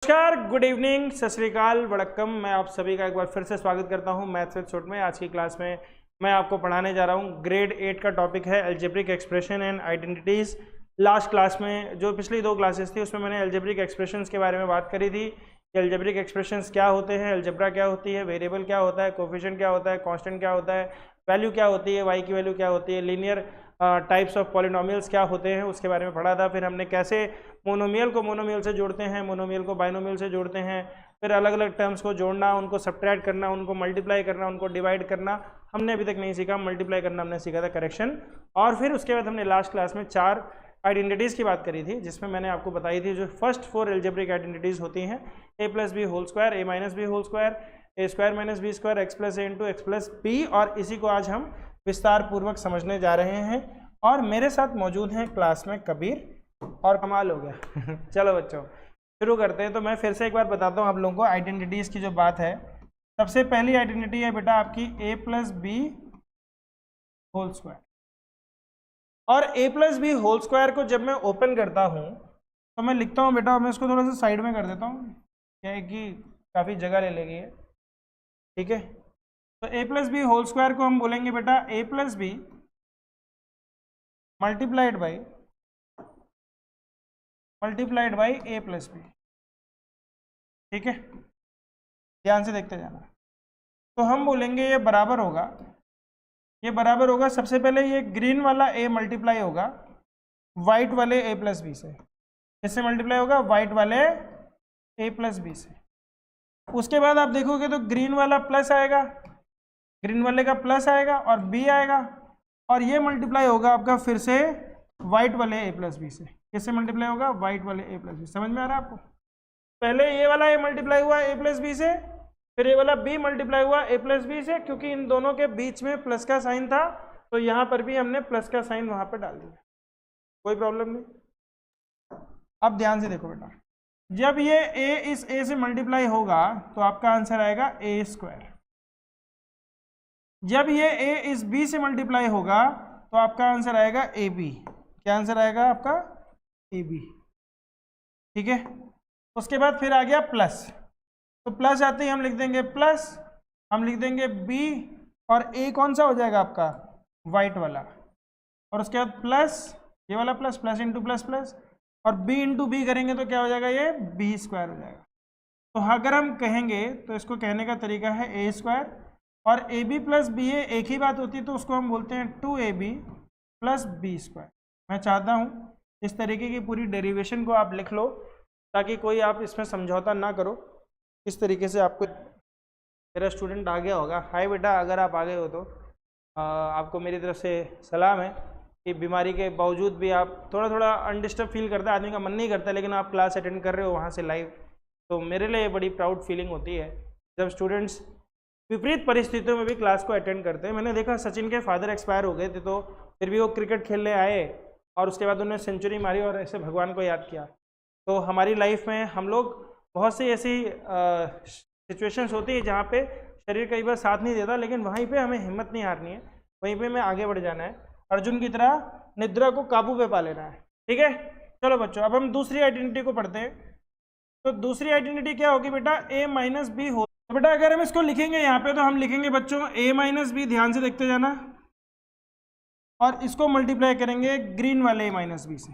नमस्कार, good evening, सत श्री अकाल, वड़क्कम। मैं आप सभी का एक बार फिर से स्वागत करता हूं मैथ्स विद शॉर्ट में। आज की क्लास में मैं आपको पढ़ाने जा रहा हूं ग्रेड 8 का टॉपिक है algebraic expression and identities. Last class में जो पिछली दो क्लासेस थी उसमें मैंने अलजेब्रिक एक्सप्रेशंस के बारे में बात करी थी कि अलजेब्रिक एक्सप्रेशंस क्या होते हैं, अलजेब्रा क्या होती है, वेरिएबल क्या होता है, कोफिशिएंट क्या होता है, कांस्टेंट क्या होता है, वैल्यू क्या होती है, वाई की वैल्यू क्या होती है, लीनियर टाइप्स ऑफ पॉलिनोमियल्स क्या होते हैं, उसके बारे में पढ़ा था। फिर हमने कैसे मोनोमियल को मोनोमियल से जोड़ते हैं, मोनोमियल को बाइनोमियल से जोड़ते हैं, फिर अलग अलग टर्म्स को जोड़ना, उनको सब्ट्रैक्ट करना, उनको मल्टीप्लाई करना, उनको डिवाइड करना हमने अभी तक नहीं सीखा। मल्टीप्लाई करना हमने सीखा था, करेक्शन। और फिर उसके बाद हमने लास्ट क्लास में 4 आइडेंटिटीज़ की बात करी थी, जिसमें मैंने आपको बताई थी जो फर्स्ट 4 अलजेब्रिक आइडेंटिटीज़ होती हैं a + b whole square, a - b whole square, a² - b square, x + a × x + b। और इसी को आज हम विस्तार पूर्वक समझने जा रहे हैं। और मेरे साथ मौजूद हैं क्लास में कबीर, और कमाल हो गया चलो बच्चों शुरू करते हैं। तो मैं फिर से एक बार बताता हूँ आप लोगों को आइडेंटिटीज़ की जो बात है। सबसे पहली आइडेंटिटी है बेटा आपकी a + b होल स्क्वायर। और a + b होल स्क्वायर को जब मैं ओपन करता हूँ तो मैं लिखता हूँ बेटा, मैं इसको थोड़ा सा साइड में कर देता हूँ, क्या है कि काफ़ी जगह ले लेगी है, ठीक है। तो a + b होल स्क्वायर को हम बोलेंगे बेटा a + b multiplied by a + b, ठीक है। ध्यान से देखते जाना। तो हम बोलेंगे ये बराबर होगा, सबसे पहले ये ग्रीन वाला a मल्टीप्लाई होगा वाइट वाले a + b से। किससे मल्टीप्लाई होगा? वाइट वाले a + b से। उसके बाद आप देखोगे तो ग्रीन वाला प्लस आएगा, ग्रीन वाले का प्लस आएगा और b आएगा, और ये मल्टीप्लाई होगा आपका फिर से वाइट वाले a + b से। किससे मल्टीप्लाई होगा? वाइट वाले a + b। समझ में आ रहा है आपको? पहले ये वाला a मल्टीप्लाई हुआ a + b से, फिर ये वाला b मल्टीप्लाई हुआ a + b से। क्योंकि इन दोनों के बीच में प्लस का साइन था तो यहाँ पर भी हमने प्लस का साइन वहाँ पर डाल दिया, कोई प्रॉब्लम नहीं। अब ध्यान से देखो बेटा, जब ये a इस a से मल्टीप्लाई होगा तो आपका आंसर आएगा a²। जब ये a इस b से मल्टीप्लाई होगा तो आपका आंसर आएगा ab। क्या आंसर आएगा आपका? ab, ठीक है। उसके बाद फिर आ गया प्लस, तो प्लस आते ही हम लिख देंगे प्लस, हम लिख देंगे b, और a कौन सा हो जाएगा आपका? वाइट वाला। और उसके बाद प्लस, ये वाला plus, plus into plus plus, और b इंटू बी करेंगे तो क्या हो जाएगा? ये b² हो जाएगा। तो अगर हम कहेंगे तो इसको कहने का तरीका है a², और ab + ba एक ही बात होती है तो उसको हम बोलते हैं 2ab + b²। मैं चाहता हूँ इस तरीके की पूरी डेरिवेशन को आप लिख लो ताकि कोई आप इसमें समझौता ना करो। इस तरीके से आपको, मेरा स्टूडेंट आ गया होगा, हाय बेटा, अगर आप आ गए हो तो आपको मेरी तरफ से सलाम है कि बीमारी के बावजूद भी आप थोड़ा थोड़ा अनडिस्टर्ब फील करता है, आदमी का मन नहीं करता, लेकिन आप क्लास अटेंड कर रहे हो वहाँ से लाइव। तो मेरे लिए बड़ी प्राउड फीलिंग होती है जब स्टूडेंट्स विपरीत परिस्थितियों में भी क्लास को अटेंड करते हैं। मैंने देखा सचिन के फादर एक्सपायर हो गए थे तो फिर भी वो क्रिकेट खेलने आए और उसके बाद उन्होंने सेंचुरी मारी और ऐसे भगवान को याद किया। तो हमारी लाइफ में हम लोग बहुत सी ऐसी सिचुएशंस होती है जहाँ पे शरीर कई बार साथ नहीं देता, लेकिन वहीं पे हमें हिम्मत नहीं हारनी है, वहीं पे हमें आगे बढ़ जाना है, अर्जुन की तरह निद्रा को काबू पे पा लेना है, ठीक है। चलो बच्चों, अब हम दूसरी आइडेंटिटी को पढ़ते हैं। तो दूसरी आइडेंटिटी क्या होगी बेटा? a - b हो। तो बेटा अगर हम इसको लिखेंगे यहाँ पे तो हम लिखेंगे बच्चों a - b, ध्यान से देखते जाना, और इसको मल्टीप्लाई करेंगे ग्रीन वाले a - b से।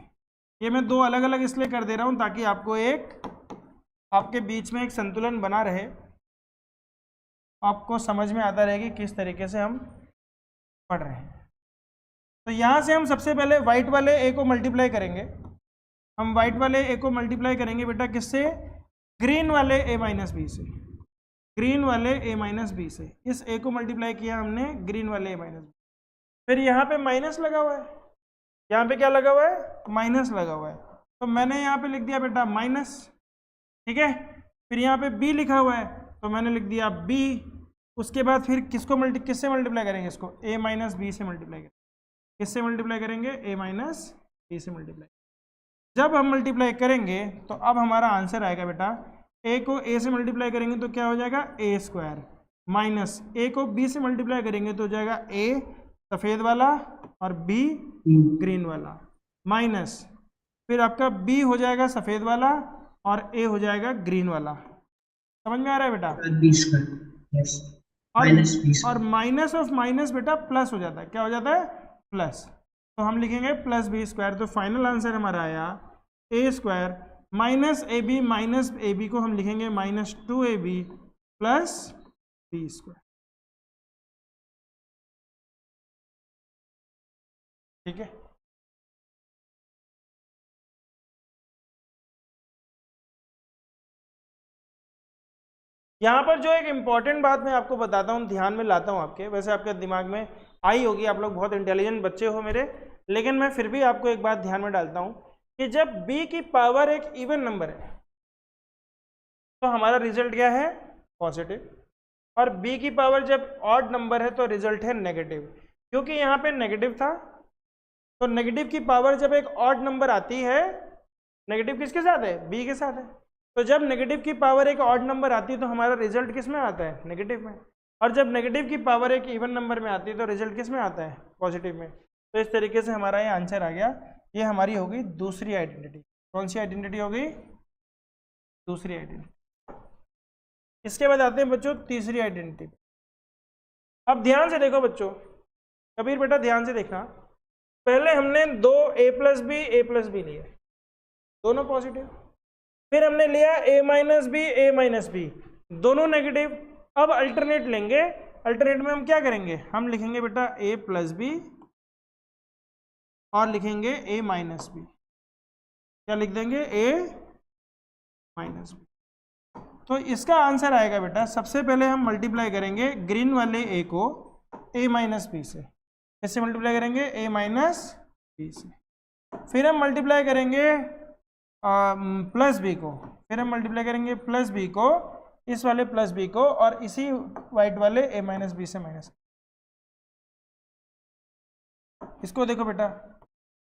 ये मैं दो अलग अलग इसलिए कर दे रहा हूँ ताकि आपको आपके बीच में एक संतुलन बना रहे, आपको समझ में आता रहे कि किस तरीके से हम पढ़ रहे हैं। तो यहाँ से हम सबसे पहले वाइट वाले a को मल्टीप्लाई करेंगे। हम वाइट वाले a को मल्टीप्लाई करेंगे बेटा किससे? ग्रीन वाले a - b से। ग्रीन वाले a - b से इस a को मल्टीप्लाई किया हमने ग्रीन वाले a - b। फिर यहाँ पे माइनस लगा हुआ है, यहाँ पे क्या लगा हुआ है? माइनस लगा हुआ है, तो मैंने यहाँ पे लिख दिया बेटा माइनस, ठीक है। फिर यहाँ पे b लिखा हुआ है तो मैंने लिख दिया b। उसके बाद फिर किससे मल्टीप्लाई करेंगे? इसको a - b से मल्टीप्लाई करेंगे। किससे मल्टीप्लाई करेंगे? a - b से मल्टीप्लाई। जब हम मल्टीप्लाई करेंगे तो अब हमारा आंसर आएगा बेटा, a को a से मल्टीप्लाई करेंगे तो क्या हो जाएगा? a², माइनस a को b से मल्टीप्लाई करेंगे तो हो जाएगा a सफ़ेद वाला और b ग्रीन वाला, माइनस फिर आपका b हो जाएगा सफ़ेद वाला और ए हो जाएगा ग्रीन वाला। समझ में आ रहा है बेटा? B square, yes, minus b और स्क्वायर। माइनस ऑफ माइनस बेटा प्लस हो जाता है। क्या हो जाता है? प्लस। तो हम लिखेंगे प्लस बी स्क्वायर। तो फाइनल आंसर हमारा आया ए स्क्वायर माइनस ए बी को हम लिखेंगे -2ab प्लस बी स्क्वायर। ठीक है। यहाँ पर जो एक इम्पॉर्टेंट बात मैं आपको बताता हूँ, ध्यान में लाता हूँ आपके, वैसे आपके दिमाग में आई होगी, आप लोग बहुत इंटेलिजेंट बच्चे हो मेरे, लेकिन मैं फिर भी आपको एक बात ध्यान में डालता हूँ कि जब b की पावर एक इवन नंबर है तो हमारा रिजल्ट क्या है? पॉजिटिव। और b की पावर जब ऑड नंबर है तो रिजल्ट है नेगेटिव। क्योंकि यहाँ पे नेगेटिव था, तो नेगेटिव की पावर जब एक ऑड नंबर आती है, नेगेटिव किसके साथ है? b के साथ है। तो जब नेगेटिव की पावर एक ऑड नंबर आती है तो हमारा रिजल्ट किस में आता है? नेगेटिव में। और जब नेगेटिव की पावर एक इवन नंबर में आती है तो रिजल्ट किस में आता है? पॉजिटिव में। तो इस तरीके से हमारा ये आंसर आ गया। ये हमारी होगी दूसरी आइडेंटिटी। कौन सी आइडेंटिटी होगी? दूसरी आइडेंटिटी। इसके बाद आते हैं बच्चों तीसरी आइडेंटिटी। अब ध्यान से देखो बच्चों, कबीर बेटा ध्यान से देखना। पहले हमने दो a प्लस बी लिए, दोनों पॉजिटिव। फिर हमने लिया a माइनस बी, दोनों नेगेटिव। अब अल्टरनेट लेंगे। अल्टरनेट में हम क्या करेंगे? हम लिखेंगे बेटा a प्लस बी और लिखेंगे a माइनस बी। क्या लिख देंगे? a minus b. तो इसका आंसर आएगा बेटा, सबसे पहले हम मल्टीप्लाई करेंगे ग्रीन वाले a को a माइनस बी से। कैसे मल्टीप्लाई करेंगे? a माइनस बी से। फिर हम मल्टीप्लाई करेंगे प्लस बी को। फिर हम मल्टीप्लाई करेंगे प्लस बी को, इस वाले प्लस बी को, और इसी वाइट वाले a माइनस बी से माइनस। इसको देखो बेटा,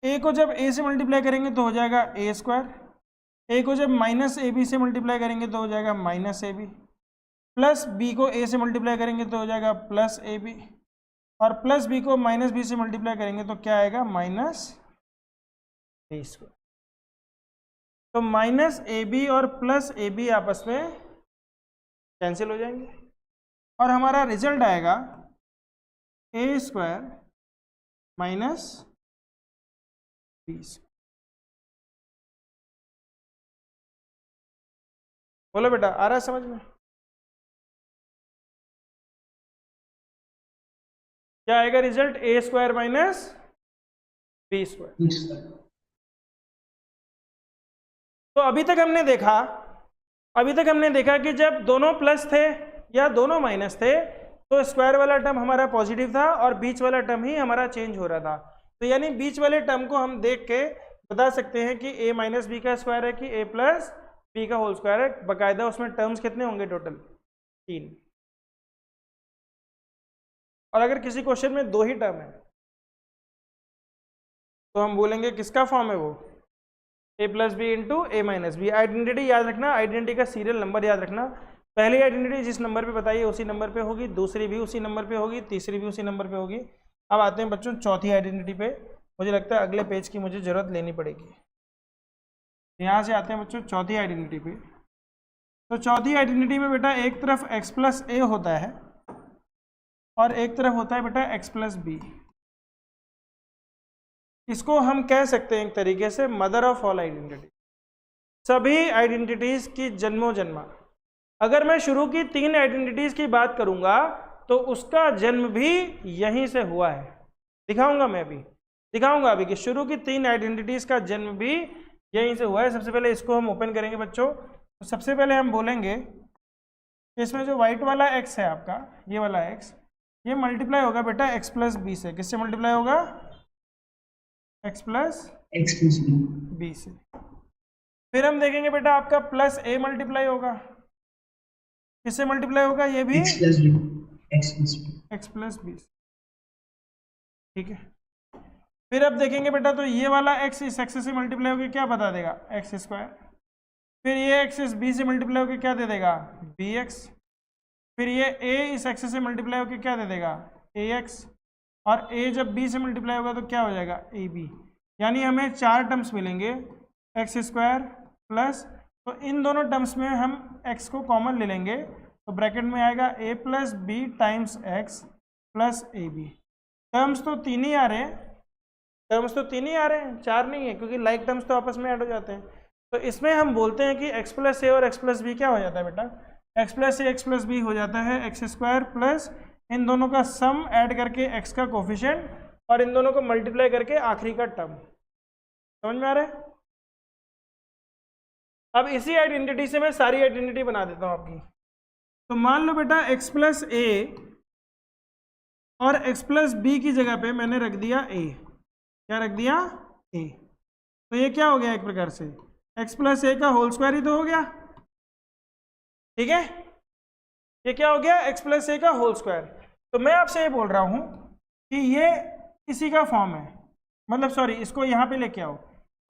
a को जब a से मल्टीप्लाई करेंगे तो हो जाएगा a स्क्वायर। a को जब माइनस ए बी से मल्टीप्लाई करेंगे तो हो जाएगा minus a b. Plus b को a से मल्टीप्लाई करेंगे तो हो जाएगा प्लस ए बी। और प्लस बी को माइनस बी से मल्टीप्लाई करेंगे तो क्या आएगा? Minus b square. तो माइनस ए बी और प्लस ए बी आपस में कैंसिल हो जाएंगे और हमारा रिजल्ट आएगा a square minus b square. बोलो बेटा, आ रहा है समझ में? क्या आएगा रिजल्ट? ए स्क्वायर माइनस बी स्क्वायर। तो अभी तक हमने देखा कि जब दोनों प्लस थे या दोनों माइनस थे तो स्क्वायर वाला टर्म हमारा पॉजिटिव था और बीच वाला टर्म ही हमारा चेंज हो रहा था। तो यानी बीच वाले टर्म को हम देख के बता सकते हैं कि a माइनस बी का स्क्वायर है कि a प्लस बी का होल स्क्वायर है। बाकायदा उसमें टर्म्स कितने होंगे? टोटल 3। और अगर किसी क्वेश्चन में 2 ही टर्म है तो हम बोलेंगे किसका फॉर्म है वो? a plus b into a minus b. Identity याद रखना, आइडेंटिटी का सीरियल नंबर याद रखना। पहली आइडेंटिटी जिस नंबर पे बताइए उसी नंबर पे होगी, दूसरी भी उसी नंबर पे होगी, तीसरी भी उसी नंबर पे होगी। अब आते हैं बच्चों चौथी आइडेंटिटी पे। मुझे लगता है अगले पेज की मुझे ज़रूरत लेनी पड़ेगी। यहाँ से आते हैं बच्चों चौथी आइडेंटिटी पे। तो चौथी आइडेंटिटी में बेटा एक तरफ x प्लस ए होता है और एक तरफ होता है बेटा x प्लस बी। इसको हम कह सकते हैं एक तरीके से मदर ऑफ ऑल आइडेंटिटी। सभी आइडेंटिटीज की जन्मों जन्मा। अगर मैं शुरू की 3 आइडेंटिटीज की बात करूंगा तो उसका जन्म भी यहीं से हुआ है। दिखाऊंगा अभी कि शुरू की 3 आइडेंटिटीज का जन्म भी यहीं से हुआ है। सबसे पहले इसको हम ओपन करेंगे बच्चों। तो सबसे पहले हम बोलेंगे इसमें जो व्हाइट वाला x है आपका, ये वाला x, ये मल्टीप्लाई होगा बेटा x प्लस बी से। किससे मल्टीप्लाई होगा? x प्लस बी से। फिर हम देखेंगे बेटा आपका प्लस a मल्टीप्लाई होगा। किससे मल्टीप्लाई होगा? ये भी x प्लस बी। ठीक है। फिर अब देखेंगे बेटा तो ये वाला x इस x से मल्टीप्लाई होकर क्या बता देगा? x square. फिर ये x इस b से मल्टीप्लाई होकर क्या दे देगा? bx। फिर ये a इस x से मल्टीप्लाई होकर क्या दे देगा? ax। और a जब b से मल्टीप्लाई होगा तो क्या हो जाएगा? ab। यानी हमें 4 टर्म्स मिलेंगे, x स्क्वायर प्लस तो इन दोनों टर्म्स में हम x को कॉमन ले लेंगे, तो ब्रैकेट में आएगा a plus b times x plus a b. Terms तो तीन ही आ रहे हैं, चार नहीं है, क्योंकि लाइक टर्म्स तो आपस में ऐड हो जाते हैं। तो इसमें हम बोलते हैं कि x प्लस ए और x प्लस बी क्या हो जाता है बेटा, x प्लस ए एक्स प्लस बी हो जाता है एक्स स्क्वायर प्लस इन दोनों का सम ऐड करके x का कोफिशिएंट और इन दोनों को मल्टीप्लाई करके आखिरी का टर्म। समझ में आ रहा है? अब इसी आइडेंटिटी से मैं सारी आइडेंटिटी बना देता हूं आपकी। तो मान लो बेटा x प्लस ए और x प्लस बी की जगह पे मैंने रख दिया a। क्या रख दिया? a। तो ये क्या हो गया एक प्रकार से x प्लस ए का होल स्क्वायर ही तो हो गया। ठीक है, ये क्या हो गया? x प्लस ए का होल स्क्वायर। तो मैं आपसे ये बोल रहा हूं कि ये इसी का फॉर्म है, मतलब सॉरी, इसको यहाँ पे लेके आओ।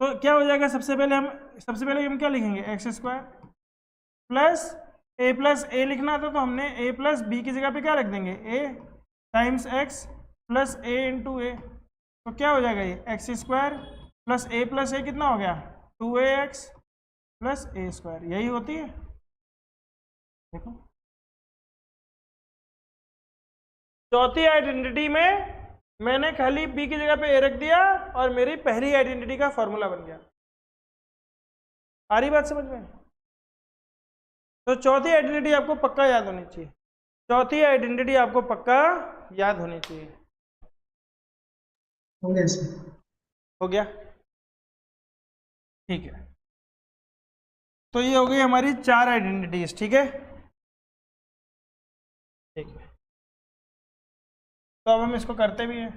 तो क्या हो जाएगा? सबसे पहले हम क्या लिखेंगे? एक्स स्क्वायर प्लस ए लिखना था, तो हमने a प्लस बी की जगह पे क्या रख देंगे? a times x plus a into a. तो क्या हो जाएगा? ये एक्स स्क्वायर प्लस ए कितना हो गया? 2ax plus a square. यही होती है, देखो चौथी आइडेंटिटी में मैंने खाली b की जगह पे a रख दिया और मेरी पहली आइडेंटिटी का फॉर्मूला बन गया। आ रही बात समझ में? तो चौथी आइडेंटिटी आपको पक्का याद होनी चाहिए, हो गया? ठीक है, तो ये हो गई हमारी चार आइडेंटिटीज। ठीक है, तो अब हम इसको करते भी हैं।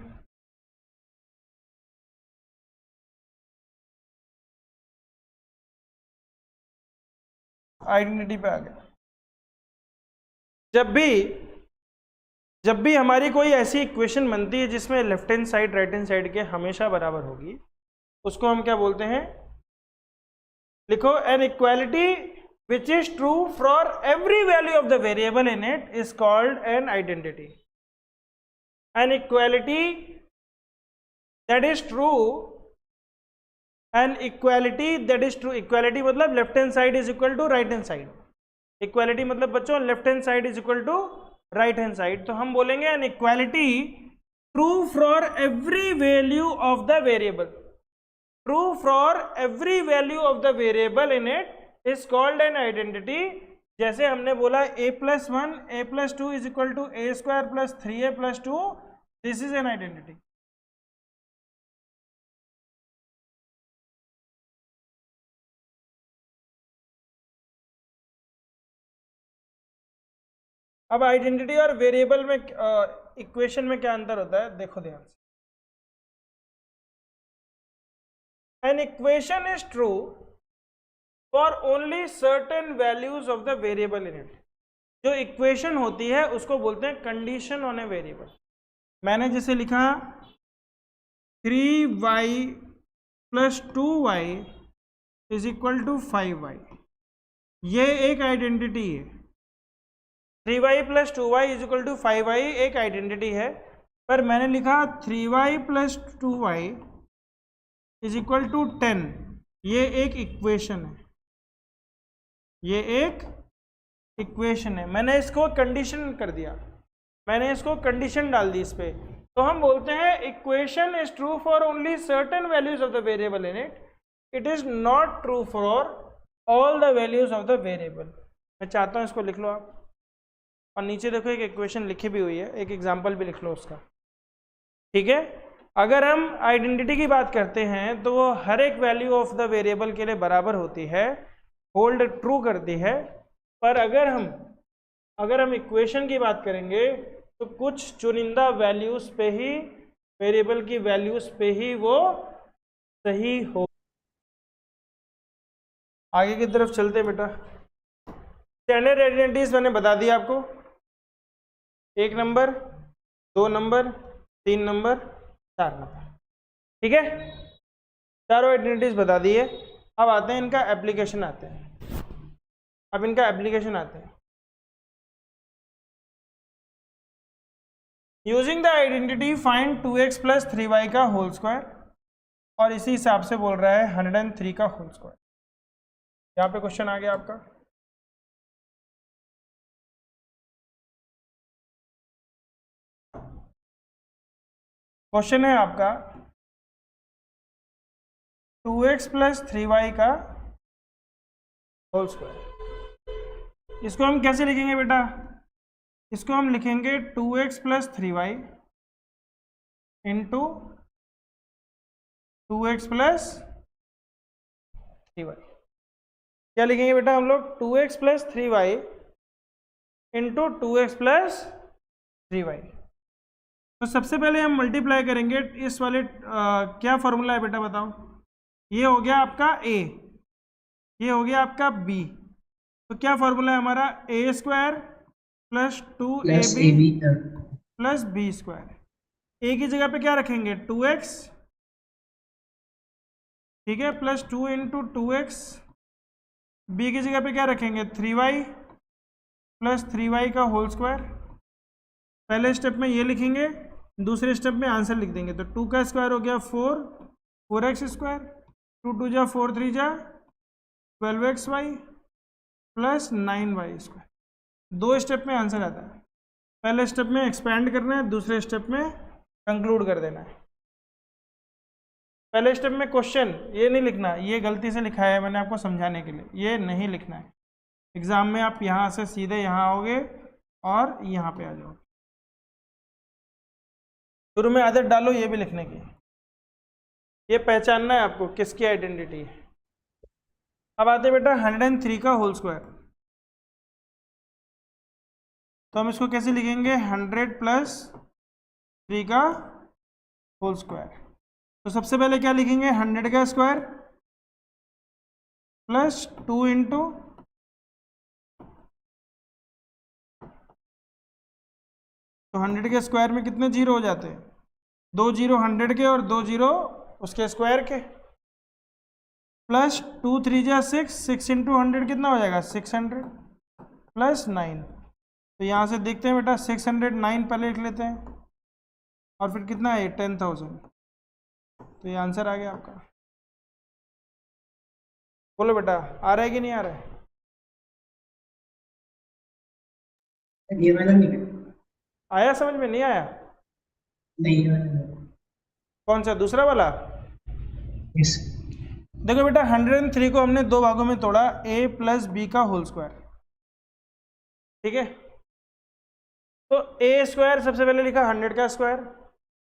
आइडेंटिटी पे आ गया। जब भी हमारी कोई ऐसी इक्वेशन बनती है जिसमें left hand side right hand side के हमेशा बराबर होगी, उसको हम क्या बोलते हैं? लिखो, an equality which is true for every value of the variable in it is called an identity. An equality that is true, equality मतलब left hand side is equal to right hand side. Equality मतलब बच्चों left hand side is equal to right hand side. तो हम बोलेंगे an equality true for every value of the variable in it is called an identity. जैसे हमने बोला a plus 1 a plus 2 is equal to a square plus 3a plus 2, this is an identity. अब identity और variable में equation में क्या अंतर होता है, देखो ध्यान से। An equation is true for only certain values of the variable in it. जो इक्वेशन होती है उसको बोलते हैं कंडीशन ऑन ए वेरिएबल। मैंने जैसे लिखा 3y plus 2y is equal to 5y, ये एक आइडेंटिटी है। 3y plus 2y is equal to 5y एक आइडेंटिटी है, पर मैंने लिखा 3y plus 2y is equal to 10, ये एक इक्वेशन है, मैंने इसको कंडीशन कर दिया, मैंने इसको कंडीशन डाल दी इस पे। तो हम बोलते हैं equation is true for only certain values of the variable in it, it is not true for all the values of the variable. मैं चाहता हूं इसको लिख लो आप, और नीचे देखो एक इक्वेशन लिखी भी हुई है, एक एग्जाम्पल भी लिख लो उसका। ठीक है, अगर हम आइडेंटिटी की बात करते हैं तो वो हर एक वैल्यू ऑफ द वेरिएबल के लिए बराबर होती है, होल्ड ट्रू करती है। पर अगर हम इक्वेशन की बात करेंगे तो कुछ चुनिंदा वैल्यूज पे ही, वेरिएबल की वैल्यूज पे ही वो सही हो। आगे की तरफ चलते बेटा। स्टैंडर्ड आइडेंटिटीज मैंने बता दिया आपको, 1 नंबर, 2 नंबर, 3 नंबर, 4 नंबर। ठीक है, चारों आइडेंटिटीज बता दिए। अब आते हैं इनका एप्लीकेशन आते हैं। Using the identity find 2x plus 3y का होल स्क्वायर, और इसी हिसाब से बोल रहा है 103 का होल स्क्वायर। यहाँ पे क्वेश्चन आ गया आपका। क्वेश्चन है आपका 2x प्लस 3y का होल स्क्वायर। इसको हम कैसे लिखेंगे बेटा? इसको हम लिखेंगे 2x plus 3y into 2x plus 3y। क्या लिखेंगे बेटा हम लोग? 2x plus 3y into 2x plus 3y। तो सबसे पहले हम मल्टीप्लाई करेंगे इस वाले क्या फॉर्मूला है बेटा बताओ? ये हो गया आपका a, ये हो गया आपका b। तो क्या फॉर्मूला है हमारा? a square plus 2ab plus b square. a की जगह पे क्या रखेंगे? 2x, ठीक है, प्लस 2 इंटू 2x। b की जगह पे क्या रखेंगे? 3y प्लस 3y का होल स्क्वायर। पहले स्टेप में ये लिखेंगे, दूसरे स्टेप में आंसर लिख देंगे। तो 2 का स्क्वायर हो गया 4x स्क्वायर, 2 2 जा 4 3 जा 12xy प्लस 9y स्क्वायर। दो स्टेप में आंसर आता है। पहले स्टेप में एक्सपेंड करना है, दूसरे स्टेप में कंक्लूड कर देना है। पहले स्टेप में क्वेश्चन ये नहीं लिखना, ये गलती से लिखा है मैंने आपको समझाने के लिए, ये नहीं लिखना है। एग्जाम में आप यहाँ से सीधे यहाँ आओगे और यहाँ पे आ जाओगे। शुरू में आदत डालो ये भी लिखने की, ये पहचानना है आपको किसकी आइडेंटिटी है। अब आते बेटा 103 का होल स्क्वायर। तो हम इसको कैसे लिखेंगे? 100 प्लस 3 का होल स्क्वायर। तो सबसे पहले क्या लिखेंगे? 100 का स्क्वायर प्लस 2 इंटू, तो 100 के स्क्वायर में कितने जीरो हो जाते हैं? 2 जीरो 100 के और 2 जीरो उसके स्क्वायर के, प्लस 2 3 जा 6, 6 इंटू 100 कितना हो जाएगा? 600 प्लस 9। तो यहाँ से देखते हैं बेटा 609 पहले लिख लेते हैं और फिर कितना है? 10,000। तो ये आंसर आ गया आपका। बोलो बेटा आ रहा है कि नहीं आ रहा है? ये वाला नहीं, आया समझ में? नहीं आया? नहीं वाला कौन सा? दूसरा वाला? यस। देखो बेटा 103 को हमने दो भागों में तोड़ा, a प्लस बी का होल स्क्वायर, ठीक है। तो a स्क्वायर सबसे पहले लिखा 100 का स्क्वायर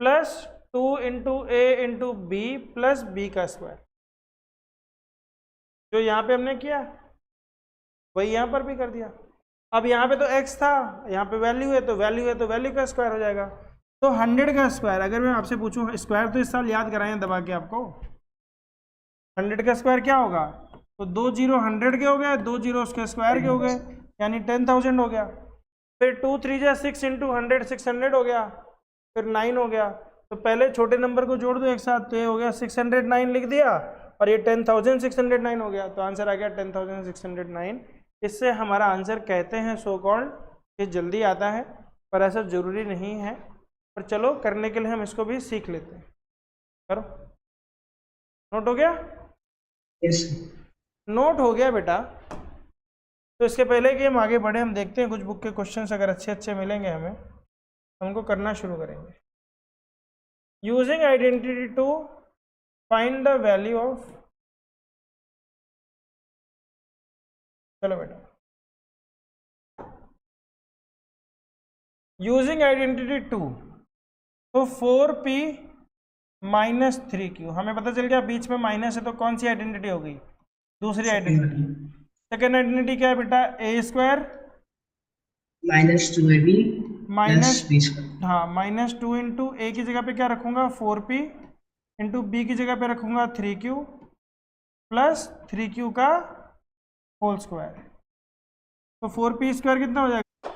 प्लस 2 इंटू ए इंटू बी प्लस बी का स्क्वायर। जो यहाँ पे हमने किया वही यहाँ पर भी कर दिया। अब यहाँ पे तो x था, यहाँ पे वैल्यू है, तो वैल्यू है तो वैल्यू का स्क्वायर हो जाएगा। तो 100 का स्क्वायर, अगर मैं आपसे पूछूं स्क्वायर तो इस साल याद कराएं दबा के आपको, 100 का स्क्वायर क्या होगा? तो 2 जीरो 100 के हो गए, 2 जीरो उसके स्क्वायर के हो गए, यानी 10,000 हो गया। फिर 2 3 जा 6 इंटू 100 600 हो गया, फिर 9 हो गया। तो पहले छोटे नंबर को जोड़ दो एक साथ, तो ये हो गया 609 लिख दिया और ये 10,609 हो गया। तो आंसर आ गया 10,609। इससे हमारा आंसर कहते हैं सो कॉल्ड ये जल्दी आता है, पर ऐसा ज़रूरी नहीं है। पर चलो करने के लिए हम इसको भी सीख लेते हैं। करो, नोट हो गया? यस। नोट हो गया बेटा। तो इसके पहले कि हम आगे बढ़े, हम देखते हैं कुछ बुक के क्वेश्चंस अगर अच्छे अच्छे मिलेंगे हमें, हम उनको करना शुरू करेंगे। Using identity to find the value of, चलो बेटा, यूजिंग आइडेंटिटी 2, तो 4p माइनस 3q, हमें पता चल गया बीच में माइनस है, तो कौन सी आइडेंटिटी हो गई? दूसरी आइडेंटिटी। सेकेंड आइडेंटिटी क्या है बेटा? a square minus 2ab minus b square. हाँ, माइनस 2 इंटू ए की जगह पे क्या रखूंगा? 4p इंटू बी की जगह पे रखूंगा 3q प्लस 3q का होल स्क्वायर। तो 4p स्क्वायर कितना हो जाएगा?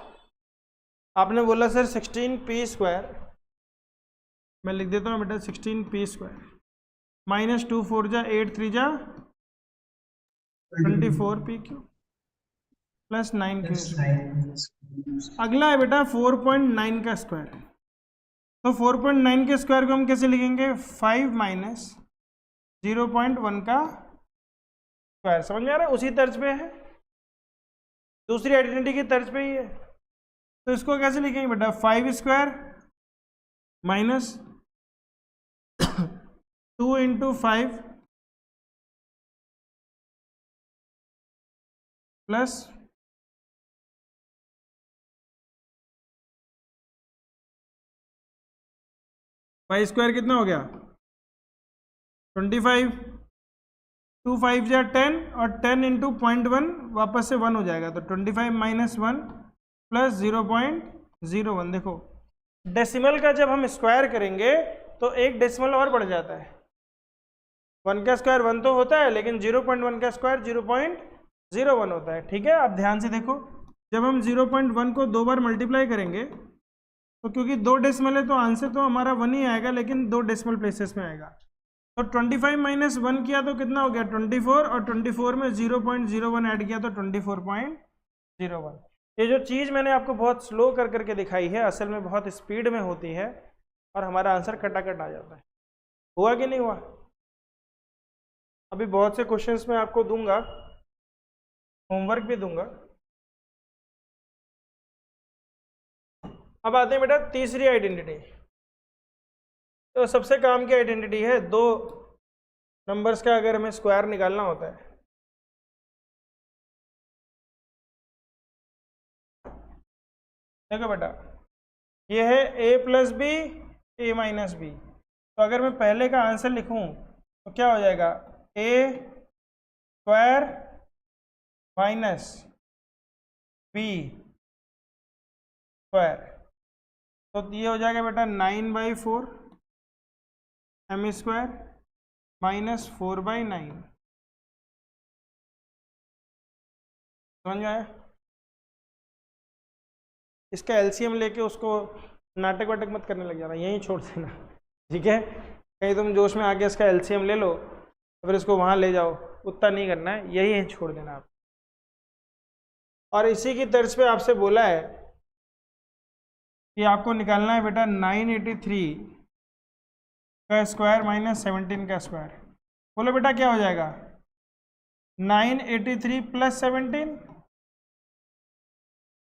आपने बोला सर 16p स्क्वायर, मैं लिख देता हूँ बेटा 16p स्क्वायर माइनस 2 4 जा 8 3 जा 24pq प्लस 9q। अगला है बेटा 4.9 का स्क्वायर। तो 4.9 के स्क्वायर को हम कैसे लिखेंगे? 5 माइनस 0.1 का स्क्वायर। समझ में आ रहा है? उसी तर्ज पे है, दूसरी आइडेंटिटी की तर्ज पे ही है। तो इसको कैसे लिखेंगे बेटा? 5 square minus 2 into 5 plus 5 square कितना हो गया? 25। 2 5 जा 10 और 10 इंटू 0.1 वापस से 1 हो जाएगा, तो 25 माइनस 1 प्लस 0.01। देखो डेसिमल का जब हम स्क्वायर करेंगे तो एक डेसिमल और बढ़ जाता है। 1 का स्क्वायर 1 तो होता है, लेकिन 0.1 का स्क्वायर 0.01 होता है। ठीक है, आप ध्यान से देखो, जब हम 0.1 को 2 बार मल्टीप्लाई करेंगे तो क्योंकि 2 डेसिमल है तो आंसर तो हमारा 1 ही आएगा, लेकिन 2 डेसिमल प्लेसेस में आएगा। तो 25 माइनस 1 किया तो कितना हो गया? 24, और 24 में 0.01 ऐड किया तो 24.01। ये जो चीज़ मैंने आपको बहुत स्लो कर करके दिखाई है, असल में बहुत स्पीड में होती है और हमारा आंसर कटाकट आ जाता है। हुआ कि नहीं हुआ? अभी बहुत से क्वेश्चंस मैं आपको दूंगा, होमवर्क भी दूंगा। अब आते हैं बेटा तीसरी आइडेंटिटी। तो सबसे काम की आइडेंटिटी है, दो नंबर्स का अगर हमें स्क्वायर निकालना होता है। देखो बेटा, ये है a plus b a minus b. तो अगर मैं पहले का आंसर लिखूं तो क्या हो जाएगा? a square minus b square. तो ये हो जाएगा बेटा 9/4 m स्क्वायर माइनस 4/9। समझ में आया? इसका एलसीएम लेके उसको नाटक वाटक मत करने लग जाना, यहीं छोड़ देना। ठीक है, कहीं तुम जोश में आके इसका एलसीएम ले लो तो फिर इसको वहां ले जाओ, उतना नहीं करना है, यहीं छोड़ देना आप। और इसी की तर्ज पे आपसे बोला है कि आपको निकालना है बेटा 983 का स्क्वायर माइनस 17 का स्क्वायर। बोलो बेटा क्या हो जाएगा? 983 प्लस 17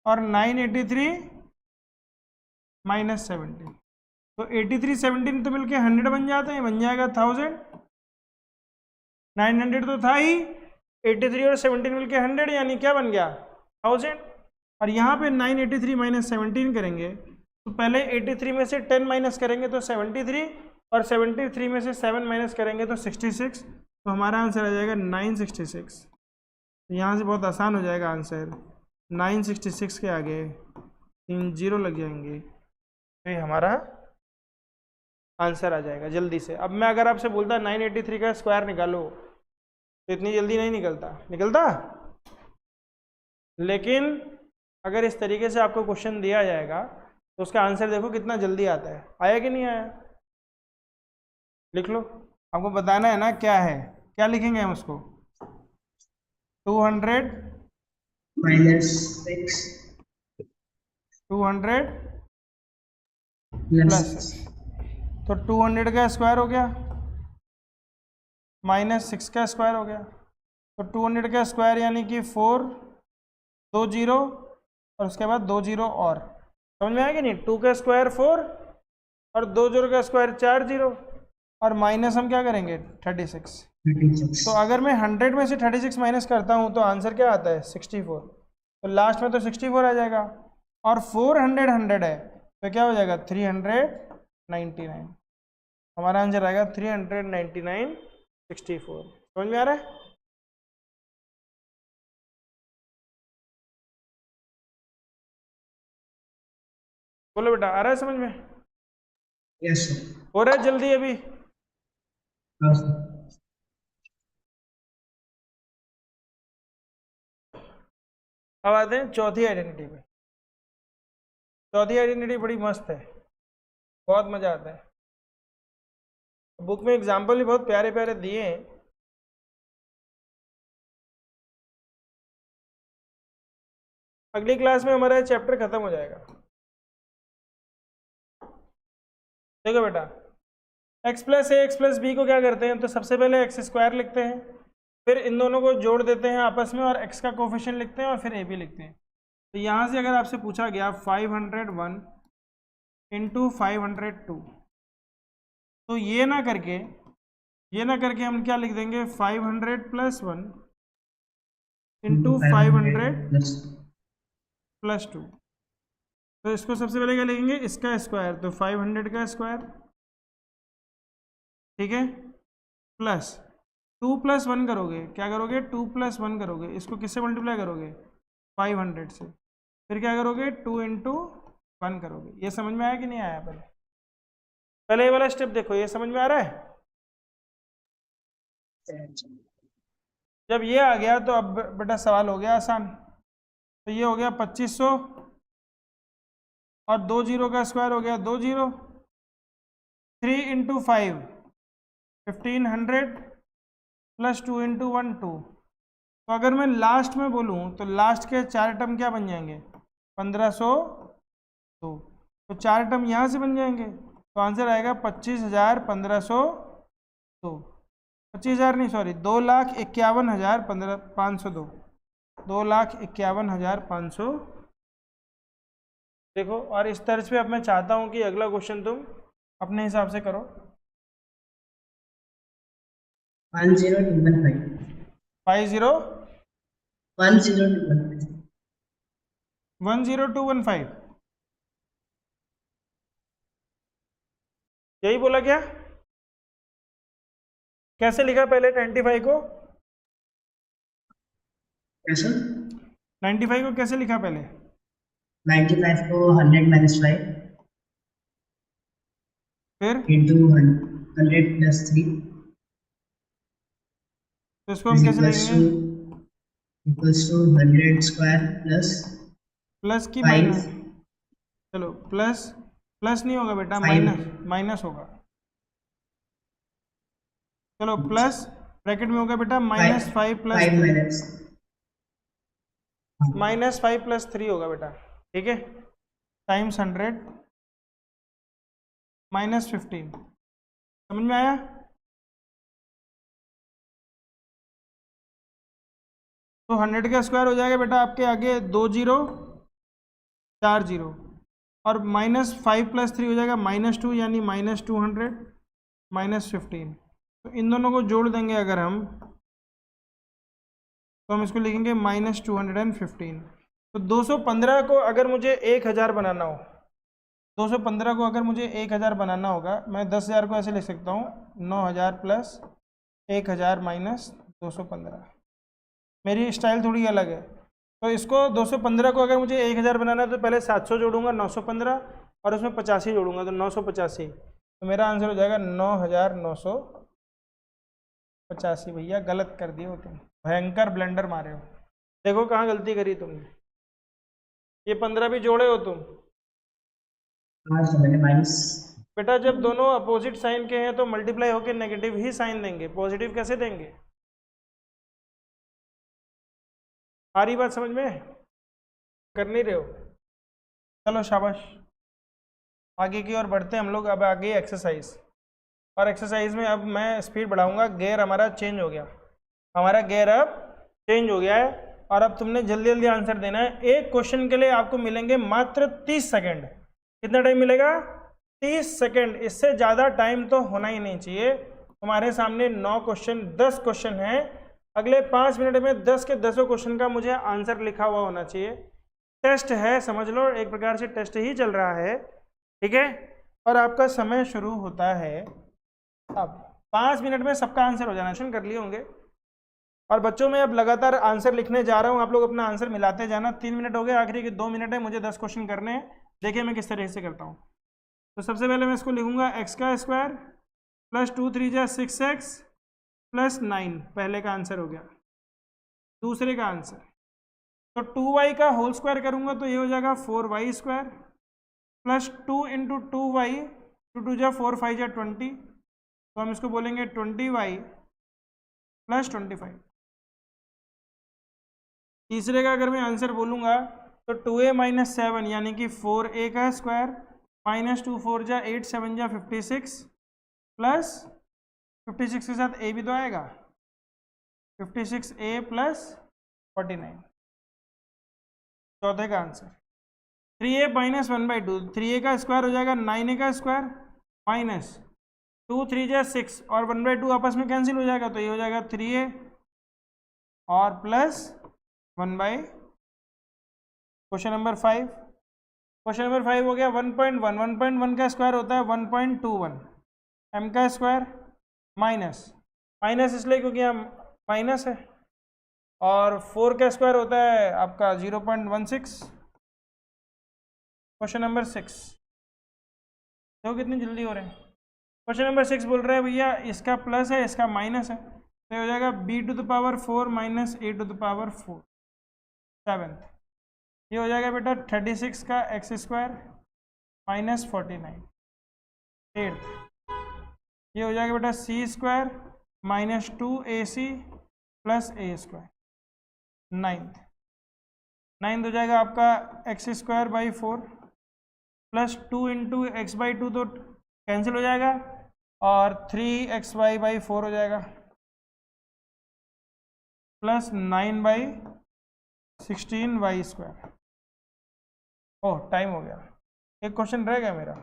और 983 माइनस 17। तो 83 17 तो मिलके 100 बन जाते हैं, बन जाएगा 1000। 900 तो था ही, 83 और 17 मिलके 100, यानी क्या बन गया? 1000। और यहाँ पे 983 माइनस 17 करेंगे तो पहले 83 में से 10 माइनस करेंगे तो 73, और 73 में से 7 माइनस करेंगे तो 66। तो हमारा आंसर आ जाएगा 966। तो यहाँ से बहुत आसान हो जाएगा आंसर। 966 के आगे 3 0 लग जाएंगे तो ये हमारा आंसर आ जाएगा जल्दी से। अब मैं अगर आपसे बोलता 983 का स्क्वायर निकालो तो इतनी जल्दी नहीं निकलता। लेकिन अगर इस तरीके से आपको क्वेश्चन दिया जाएगा तो उसका आंसर देखो कितना जल्दी आता है। आया कि नहीं आया? लिख लो, आपको बताना है ना क्या है, क्या लिखेंगे हम उसको? 200 माइनस 6 200 प्लस प्लस 6। तो 200 का स्क्वायर हो गया माइनस 6 का स्क्वायर हो गया। तो 200 का स्क्वायर यानी कि 4, 2 0 और उसके बाद 2 0 और। समझ में आया कि नहीं? 2 का स्क्वायर 4 और 2 0 का स्क्वायर 4 0 और माइनस हम क्या करेंगे? 36। 36। तो अगर मैं 100 में से 36 माइनस करता हूँ तो आंसर क्या आता है? 64। तो लास्ट में तो 64 आ जाएगा, और 400 100 है तो क्या हो जाएगा? 399। हमारा आंसर आएगा 399 64। समझ में आ रहा है? बोलो बेटा, आ रहा है समझ में? Yes sir. हो रहा है जल्दी अभी? हाँ सर। अब आते हैं चौथी आइडेंटिटी पे। चौथी आइडेंटिटी बड़ी मस्त है, बहुत मजा आता है। बुक में एग्जाम्पल भी बहुत प्यारे प्यारे दिए हैं। अगली क्लास में हमारा चैप्टर खत्म हो जाएगा। देखो बेटा, x प्लस ए एक्स प्लस बी को क्या करते हैं? तो सबसे पहले एक्स स्क्वायर लिखते हैं, फिर इन दोनों को जोड़ देते हैं आपस में और x का कोफिशिएंट लिखते हैं और फिर AB लिखते हैं। तो यहाँ से अगर आपसे पूछा गया 501 इंटू 502, तो ये ना करके हम क्या लिख देंगे 500 प्लस 1 इंटू 500 प्लस 2। तो इसको सबसे पहले क्या लिखेंगे, इसका स्क्वायर, तो 500 का स्क्वायर, ठीक है, प्लस 2 प्लस 1 करोगे, क्या करोगे 2 प्लस 1 करोगे, इसको किससे मल्टीप्लाई करोगे 500 से, फिर क्या करोगे 2 इंटू 1 करोगे। ये समझ में आया कि नहीं आया? पहले ये वाला स्टेप देखो, ये समझ में आ रहा है? जब ये आ गया तो अब बेटा सवाल हो गया आसान। तो ये हो गया 2500 और 2 जीरो का स्क्वायर हो गया 2 जीरो, 3 इंटू 5 1500 प्लस 2 इंटू 1 2। तो अगर मैं लास्ट में बोलूँ तो लास्ट के 4 टर्म क्या बन जाएंगे 1502। तो 4 टर्म यहाँ से बन जाएंगे, तो आंसर आएगा 25,1502। 25,000 नहीं, सॉरी 2,51,502। 2,51,500। देखो, और इस तर्ज पे अब मैं चाहता हूँ कि अगला क्वेश्चन तुम अपने हिसाब से करो। 10215 10215 यही बोला क्या? कैसे लिखा पहले 95 को? कैसे? 95 को कैसे लिखा पहले? 95 को 100 माइनस 5 फिर इंटू 100 प्लस 3 तो इसको हम कैसे लिखेंगे? इक्वल्स टू 100 स्क्वायर प्लस की 5 माइनस? चलो प्लस नहीं होगा बेटा, माइनस होगा। चलो प्लस ब्रैकेट में होगा बेटा -5 प्लस -5 प्लस 3 होगा बेटा, ठीक है, टाइम्स 100 -15। समझ में आया? तो 100 का स्क्वायर हो जाएगा बेटा आपके आगे 2 जीरो 4 जीरो, और -5 प्लस 3 हो जाएगा -2, यानी -200 -15। तो इन दोनों को जोड़ देंगे अगर हम, तो हम इसको लिखेंगे -215। तो 215 को अगर मुझे 1000 बनाना हो, 215 को अगर मुझे 1000 बनाना होगा, मैं 10,000 को ऐसे लिख सकता हूँ 9,000 प्लस 1000 माइनस 215। मेरी स्टाइल थोड़ी अलग है। तो इसको 215 को अगर मुझे 1000 बनाना है तो पहले 700 जोड़ूंगा 915 और उसमें 85 जोड़ूंगा तो 985। तो मेरा आंसर हो जाएगा 9,985। भैया गलत कर दिए हो तुम, भयंकर ब्लेंडर मारे हो। देखो कहाँ गलती करी तुमने, ये 15 भी जोड़े हो तुम। माइनस बेटा जब दोनों अपोजिट साइन के हैं तो मल्टीप्लाई होकर नेगेटिव ही साइन देंगे, पॉजिटिव कैसे देंगे? आ रही बात समझ में? कर नहीं रहे हो? चलो शाबाश, आगे की ओर बढ़ते हैं हम लोग। अब आगे एक्सरसाइज, और एक्सरसाइज में अब मैं स्पीड बढ़ाऊंगा। गेयर हमारा चेंज हो गया, हमारा गेयर अब चेंज हो गया है, और अब तुमने जल्दी जल्दी आंसर देना है। एक क्वेश्चन के लिए आपको मिलेंगे मात्र 30 सेकेंड। कितना टाइम मिलेगा? 30 सेकेंड। इससे ज़्यादा टाइम तो होना ही नहीं चाहिए। तुम्हारे सामने 9 क्वेश्चन 10 क्वेश्चन हैं, अगले 5 मिनट में 10 के 10 क्वेश्चन का मुझे आंसर लिखा हुआ होना चाहिए। टेस्ट है, समझ लो, एक प्रकार से टेस्ट ही चल रहा है, ठीक है। और आपका समय शुरू होता है अब। 5 मिनट में सबका आंसर हो जाना, कर लिए होंगे। और बच्चों में अब लगातार आंसर लिखने जा रहा हूँ, आप लोग अपना आंसर मिलाते जाना। 3 मिनट हो गए, आखिरी के 2 मिनट है, मुझे 10 क्वेश्चन करने हैं। देखिए मैं किस तरह से करता हूँ। तो सबसे पहले मैं इसको लिखूंगा x का स्क्वायर प्लस 2 3 जा 6x प्लस 9, पहले का आंसर हो गया। दूसरे का आंसर तो 2y का होल स्क्वायर करूंगा तो ये हो जाएगा 4y square plus 2 into 2y, 2 2 जा 4 5 जा 20, तो हम इसको बोलेंगे 20y प्लस 25। तीसरे का अगर मैं आंसर बोलूँगा तो 2a माइनस 7 यानी कि 4a का स्क्वायर माइनस 2 4 जा 8 7 जा 56 प्लस 56 के साथ a भी तो आएगा, 56a प्लस 49, चौथे का आंसर। 3a माइनस 1/2, 3a का स्क्वायर हो जाएगा 9a का स्क्वायर माइनस 2 3 जा 6 और 1/2 आपस में कैंसिल हो जाएगा, तो ये हो जाएगा 3a और plus 1/। Question number 5, question number 5 हो गया 1.1, 1.1 का स्क्वायर होता है 1.21, m का स्क्वायर माइनस, माइनस इसलिए क्योंकि यहाँ माइनस है, और 4 का स्क्वायर होता है आपका 0.16। क्वेश्चन नंबर 6, देखो कितनी जल्दी हो रहे हैं। क्वेश्चन नंबर 6 बोल रहा है भैया इसका प्लस है इसका माइनस है, तो हो जाएगा b⁴ माइनस a⁴ 7th, ये हो जाएगा बेटा 36 का x स्क्वायर माइनस 49, 8th, ये हो जाएगा बेटा c square minus 2ac plus a square, 9th हो जाएगा आपका x square by 4 plus 2 into x by 2 तो कैंसिल हो जाएगा, और 3xy बाई 4 हो जाएगा प्लस 9/16y स्क्वायर। ओह टाइम हो गया, एक क्वेश्चन रह गया मेरा।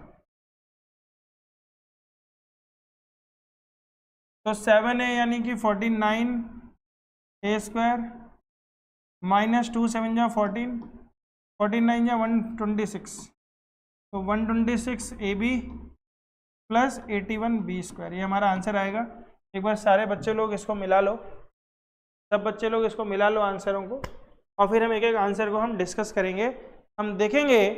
तो 7a यानी कि 49a स्क्वायर माइनस 2 7 जा 14, 49 जा 126, तो 126ab प्लस 81b स्क्वायर, ये हमारा आंसर आएगा। एक बार सारे बच्चे लोग इसको मिला लो, सब बच्चे लोग इसको मिला लो आंसरों को, और फिर हम एक एक आंसर को हम डिस्कस करेंगे। हम देखेंगे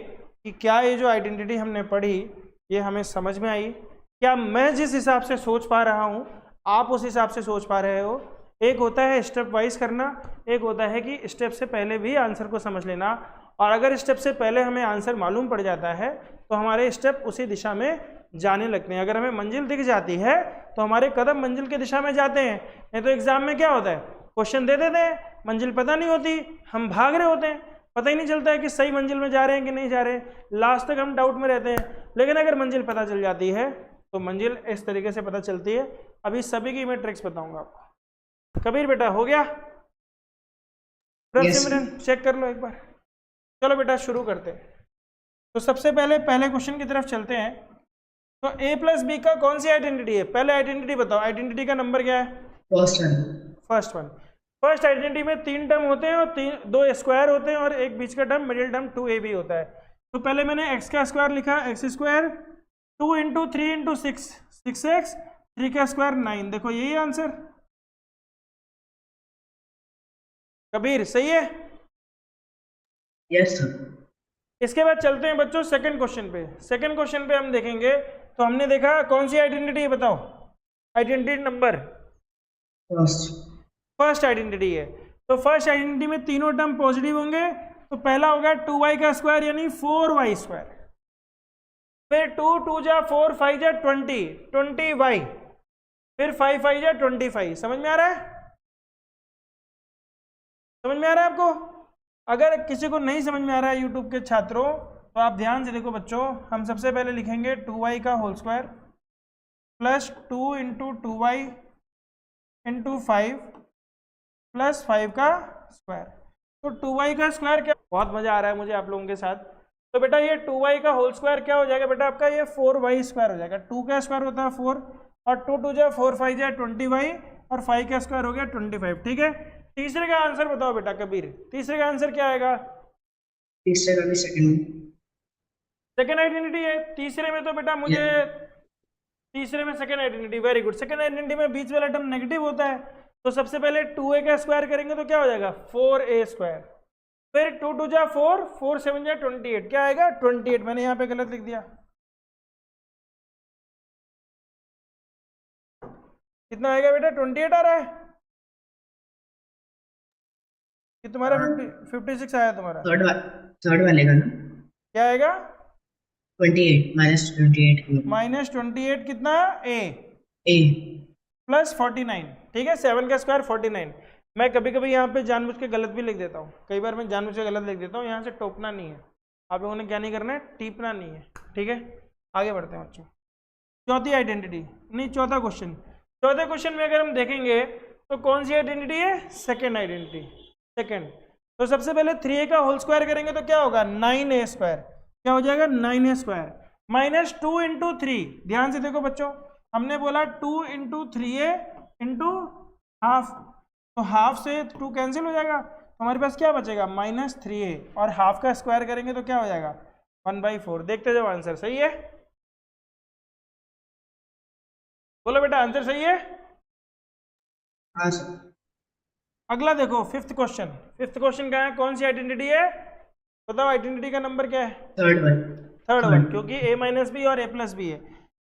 कि क्या ये जो आइडेंटिटी हमने पढ़ी ये हमें समझ में आई, क्या मैं जिस हिसाब से सोच पा रहा हूँ आप उस हिसाब से सोच पा रहे हो। एक होता है स्टेप वाइज करना, एक होता है कि स्टेप से पहले भी आंसर को समझ लेना, और अगर स्टेप से पहले हमें आंसर मालूम पड़ जाता है तो हमारे स्टेप उसी दिशा में जाने लगते हैं। अगर हमें मंजिल दिख जाती है तो हमारे कदम मंजिल की दिशा में जाते हैं। नहीं तो एग्जाम में क्या होता है, क्वेश्चन दे देते हैं, मंजिल पता नहीं होती, हम भाग रहे होते हैं, पता ही नहीं चलता है कि सही मंजिल में जा रहे हैं कि नहीं जा रहे हैं, लास्ट तक हम डाउट में रहते हैं। लेकिन अगर मंजिल पता चल जाती है तो मंजिल इस तरीके से पता चलती है। अभी सभी की मैं ट्रिक्स बताऊंगा आपको। कबीर बेटा हो गया? Yes, सिमरन चेक कर लो एक बार। चलो बेटा शुरू करते हैं। तो सबसे पहले क्वेश्चन की तरफ चलते हैं। तो a प्लस बी का कौन सी आइडेंटिटी है? पहले आइडेंटिटी बताओ, आइडेंटिटी का नंबर क्या है? First one. फर्स्ट आइडेंटिटी में 3 टर्म होते हैं और 2 स्क्वायर होते हैं और एक बीच का टर्म मिडिल टर्म 2ab होता है। तो पहले मैंने x का स्क्वायर लिखा, x square 2 into 3 into 6 6x, 3 का स्क्वायर 9। देखो यही आंसर। कबीर सही है? Yes sir. इसके बाद चलते हैं बच्चों सेकंड क्वेश्चन पे। सेकंड क्वेश्चन पे हम देखेंगे तो हमने देखा कौन सी आइडेंटिटी है बताओ, आइडेंटिटी नंबर फर्स्ट आइडेंटिटी है। तो फर्स्ट आइडेंटिटी में तीनों टर्म पॉजिटिव होंगे। तो पहला होगा 2y का स्क्वायर यानी 4y स्क्वायर, फिर 2 2 जा 4 5 जा 20y, फिर 5 5 जा 25। समझ में आ रहा है? समझ में आ रहा है आपको? अगर किसी को नहीं समझ में आ रहा है यूट्यूब के छात्रों तो आप ध्यान से देखो बच्चों। हम सबसे पहले लिखेंगे 2y का whole square plus 2 into 2y into 5 plus 5 का स्क्वायर। तो 2y का स्क्वायर क्या, बहुत मजा आ रहा है मुझे आप लोगों के साथ। तो बेटा ये 2y का होल स्क्वायर क्या हो जाएगा बेटा आपका, ये 4y स्क्वायर हो जाएगा। 2 का स्क्वायर होता है 4 और 2 2 जा 4 5 जा 20y और 5 का स्क्वायर हो गया 25। ठीक है, तीसरे का आंसर बताओ बेटा कबीर, तीसरे का आंसर क्या आएगा? तीसरे का भी सेकंड आइडेंटिटी है। तीसरे में तो बेटा मुझे तीसरे में second identity, very good. Second identity में बीच वाला टर्म नेगेटिव होता है। तो सबसे पहले 2a का स्क्वायर करेंगे तो क्या हो जाएगा 4a स्क्वायर, फिर 2 2 जा 4 4 7 जा 28, क्या आएगा 28। मैंने यहाँ पे गलत लिख दिया, कितना आएगा बेटा 28 आ रहा है कि तुम्हारा 56 आया तुम्हारा? थर्ड वाले का ना क्या आएगा 28 माइनस 28 कितना a ए प्लस 49। ठीक है, 7 का स्क्वायर 49। मैं कभी कभी यहाँ पे जानबूझ के गलत भी लिख देता हूँ, कई बार मैं जानबूझ के गलत लिख देता हूँ। यहाँ से टोकना नहीं है, आप लोगों ने क्या नहीं करना है, टीपना नहीं है। ठीक है, आगे बढ़ते हैं बच्चों। चौथी आइडेंटिटी नहीं, चौथा क्वेश्चन। चौथे क्वेश्चन में अगर हम देखेंगे तो कौन सी आइडेंटिटी है? Second identity, second. तो सबसे पहले 3a का होल स्क्वायर करेंगे तो क्या होगा? 9a square. क्या हो जाएगा? 9a square minus 2 into 3। ध्यान से देखो बच्चों, हमने बोला 2 इंटू 3a इंटू हाफ, तो हाफ से 2 कैंसिल हो जाएगा, तो हमारे पास क्या बचेगा? माइनस 3a, और हाफ का स्क्वायर करेंगे तो क्या हो जाएगा? 1/4। देखते जाओ आंसर सही है, बोलो बेटा आंसर सही है। हाँ सर। अगला देखो, फिफ्थ क्वेश्चन। फिफ्थ क्वेश्चन क्या है? कौन सी आइडेंटिटी है? बताओ आइडेंटिटी का नंबर क्या है? Third one. थर्ड वन, क्योंकि a माइनस बी और a प्लस बी है।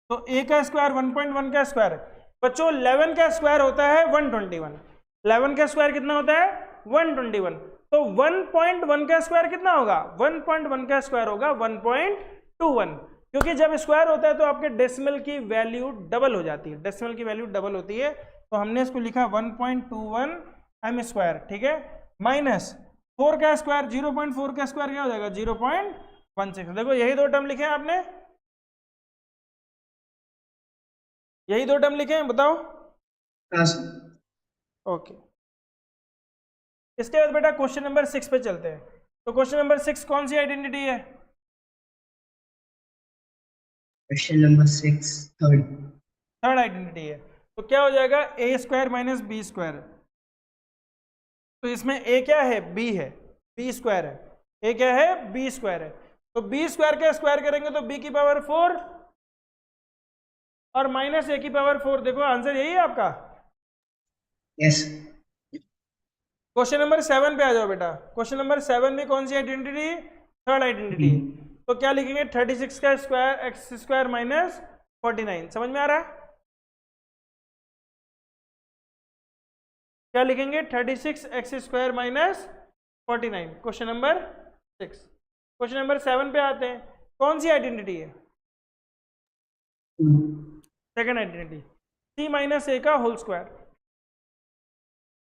तो a का स्क्वायर 1.1 का स्क्वायर, बच्चों 11 का स्क्वायर होता है 121। 11 का स्क्वायर कितना होता है? 121। तो 1.1 का स्क्वायर कितना होगा? 1.1 का स्क्वायर होगा 1.21, क्योंकि जब स्क्वायर होता है तो आपके डेसिमल की वैल्यू डबल हो जाती है, डेसिमल की वैल्यू डबल होती है। तो हमने इसको लिखा 1.21 m स्क्वायर, ठीक है, माइनस 4 का स्क्वायर, 0.4 का स्क्वायर क्या हो जाएगा? 0.16। देखो यही दो टर्म लिखे हैं आपने, यही दो टर्म लिखे हैं, बताओ। हाँ सर। ओके, इसके बाद बेटा क्वेश्चन नंबर 6 पे चलते हैं। तो क्वेश्चन नंबर 6 कौन सी आइडेंटिटी है? Question number 6 third. Third identity है। तो क्या हो जाएगा? ए स्क्वायर माइनस बी स्क्वायर। तो इसमें ए क्या है? बी है, बी स्क्वायर है। ए क्या है? बी स्क्वायर है। तो बी स्क्वायर का स्क्वायर करेंगे तो बी की पावर 4 और माइनस ए की पावर 4। देखो आंसर यही है आपका। यस। क्वेश्चन नंबर 7 पे आ जाओ बेटा। क्वेश्चन नंबर 7 में कौन सी आइडेंटिटी? Third identity. तो क्या लिखेंगे? 36 का स्क्वायर एक्स स्क्वायर माइनस 49। समझ में आ रहा है? क्या लिखेंगे? 36 x square minus 49। Question number 6। Question number 7 पे आते हैं। कौन सी आइडेंटिटी है? Second identity, c minus a का होल स्क्वायर।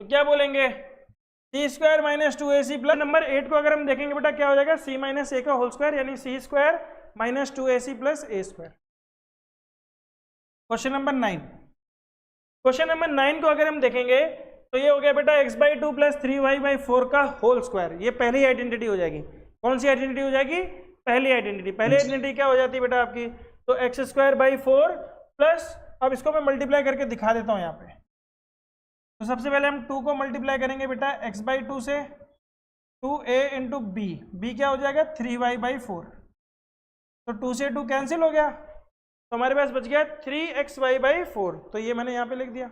तो क्या बोलेंगे? C square minus 2ac plus. Number 8 को अगर हम देखेंगे बेटा क्या हो जाएगा? सी माइनस ए का होल स्क्वायर, यानी c square minus 2ac plus a square. Question number 9। Question number 9 को अगर हम देखेंगे तो ये हो गया बेटा x/2 प्लस 3y/4 का होल स्क्वायर। ये पहली आइडेंटिटी हो जाएगी। कौन सी आइडेंटिटी हो जाएगी? पहली आइडेंटिटी। पहली आइडेंटिटी क्या हो जाती है बेटा आपकी? तो x²/4 प्लस, अब इसको मैं मल्टीप्लाई करके दिखा देता हूँ यहाँ पे। तो सबसे पहले हम 2 को मल्टीप्लाई करेंगे बेटा x/2 से, 2a इंटू बी, बी क्या हो जाएगा? 3y/4। तो 2 से 2 कैंसिल हो गया, तो हमारे पास बच गया 3xy/4। तो ये मैंने यहाँ पे लिख दिया,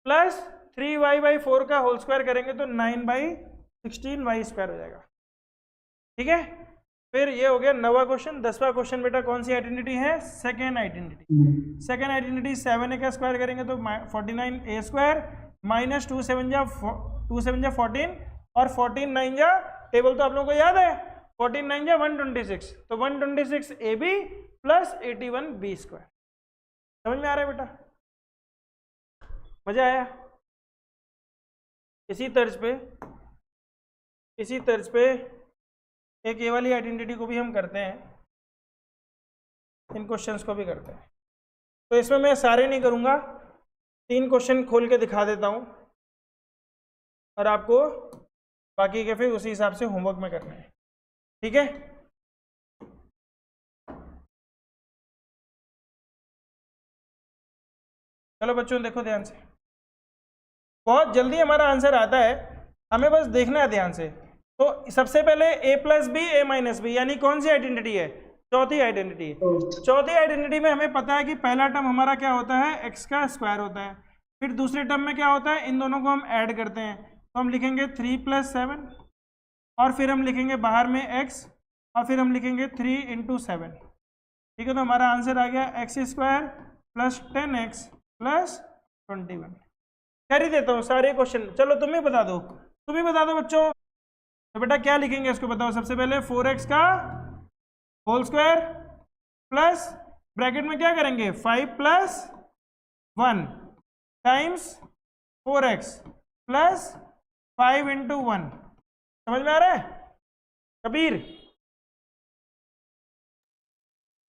प्लस 3y/4 का होल स्क्वायर करेंगे तो 9/16y स्क्वायर हो जाएगा। ठीक है, फिर ये हो गया 9वां क्वेश्चन। 10वां क्वेश्चन बेटा कौन सी आइडेंटिटी है? Second identity. Second identity 7a का स्क्वायर करेंगे तो 49a स्क्वायर माइनस 2 7 जा 14 और 14 9 जा, टेबल तो आप लोगों को याद है, 14 9 जा 126, तो 126ab प्लस 81b स्क्वायर। समझ में आ रहा है बेटा? मजा आया? इसी तर्ज पे एक ये वाली आइडेंटिटी को भी हम करते हैं, इन क्वेश्चंस को भी करते हैं। तो इसमें मैं सारे नहीं करूँगा, 3 क्वेश्चन खोल के दिखा देता हूँ और आपको बाकी के फिर उसी हिसाब से होमवर्क में करना है। ठीक है, चलो बच्चों देखो ध्यान से, बहुत जल्दी हमारा आंसर आता है, हमें बस देखना है ध्यान से। तो सबसे पहले a plus b a minus b, यानी कौन सी आइडेंटिटी है? चौथी आइडेंटिटी। चौथी आइडेंटिटी में हमें पता है कि पहला टर्म हमारा क्या होता है? x का स्क्वायर होता है। फिर दूसरे टर्म में क्या होता है? इन दोनों को हम ऐड करते हैं, तो हम लिखेंगे 3 + 7 और फिर हम लिखेंगे बाहर में x और फिर हम लिखेंगे 3 × 7। ठीक है, तो हमारा आंसर आ गया x² प्लस 10x प्लस 21। कर ही देता हूँ सारे क्वेश्चन, चलो तुम ही बता दो बच्चों। तो बेटा क्या लिखेंगे इसको बताओ? सबसे पहले 4x का होल स्क्वायर प्लस ब्रैकेट में क्या करेंगे? 5 + 1 टाइम्स 4x प्लस 5 × 1। समझ में आ रहा है Kabir?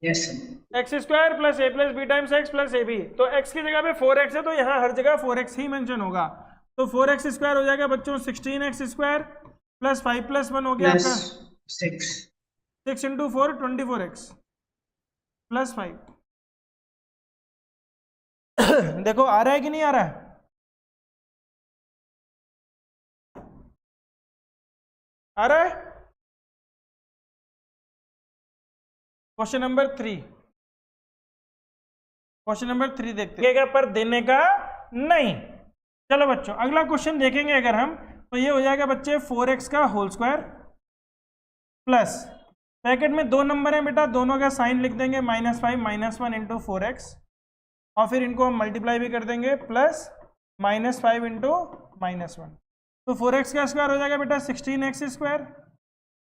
Yes. x² plus a plus b times x plus a b. तो x की जगह पे 4x है तो यहाँ हर जगह 4x ही मेंशन होगा। तो 4x स्क्वायर हो जाएगा बच्चों 16x स्क्वायर प्लस 5 प्लस 1 हो गया आपका Plus 6. 6 into 4 24x plus 5। देखो आ रहा है कि नहीं आ रहा है? आ रहा है? क्वेश्चन नंबर 3, क्वेश्चन नंबर 3 देखते हैं पर देने का नहीं। चलो बच्चों अगला क्वेश्चन देखेंगे अगर हम, तो ये हो जाएगा बच्चे 4x का होल स्क्वायर प्लस, ब्रैकेट में 2 नंबर है बेटा, दोनों का साइन लिख देंगे -5 -1 इंटू 4x, और फिर इनको हम मल्टीप्लाई भी कर देंगे प्लस -5 इंटू -1, तो 4x का स्क्वायर हो जाएगा बेटा 16x स्क्वायर,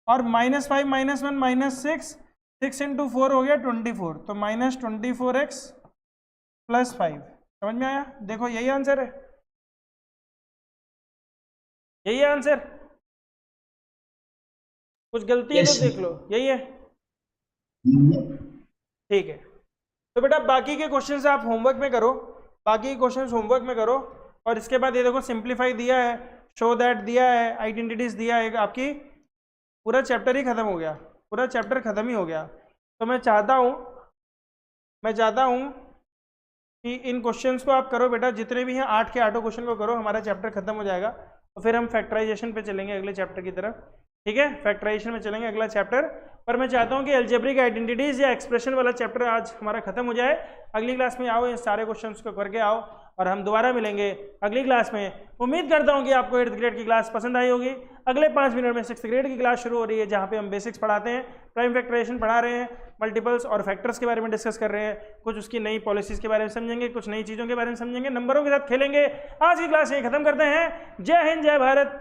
और -5 -1 -6, 6 इंटू 4 हो गया 24, तो -24x प्लस 5। समझ में आया? देखो यही आंसर है, यही है आंसर, कुछ गलती है Yes, तो sir. देख लो, यही है। ठीक है, तो बेटा बाकी के क्वेश्चन से आप होमवर्क में करो, बाकी के क्वेश्चन होमवर्क में करो, और इसके बाद ये देखो सिंप्लीफाई दिया है, शो दैट दिया है, आइडेंटिटीज दिया है, आपकी पूरा चैप्टर ही खत्म हो गया, पूरा चैप्टर खत्म ही हो गया। तो मैं चाहता हूँ कि इन क्वेश्चंस को आप करो बेटा, जितने भी हैं 8 के 8 क्वेश्चन को करो, हमारा चैप्टर खत्म हो जाएगा, तो फिर हम फैक्टराइजेशन पे चलेंगे अगले चैप्टर की तरफ। ठीक है, फैक्टराइजेशन में चलेंगे अगला चैप्टर, पर मैं चाहता हूँ कि अलजेब्रिक आइडेंटिटीज या एक्सप्रेशन वाला चैप्टर आज हमारा खत्म हो जाए। अगली क्लास में आओ, इन सारे क्वेश्चंस को करके आओ, और हम दोबारा मिलेंगे अगली क्लास में। उम्मीद करता हूँ कि आपको 8th ग्रेड की क्लास पसंद आई होगी। अगले 5 मिनट में 6th ग्रेड की क्लास शुरू हो रही है, जहाँ पे हम बेसिक्स पढ़ाते हैं, प्राइम फैक्टराइजेशन पढ़ा रहे हैं, मल्टीपल्स और फैक्टर्स के बारे में डिस्कस कर रहे हैं, कुछ उसकी नई पॉलिसीज के बारे में समझेंगे, कुछ नई चीज़ों के बारे में समझेंगे, नंबरों के साथ खेलेंगे। आज की क्लास यही खत्म करते हैं। जय हिंद, जय भारत,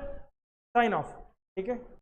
साइन ऑफ। ठीक है।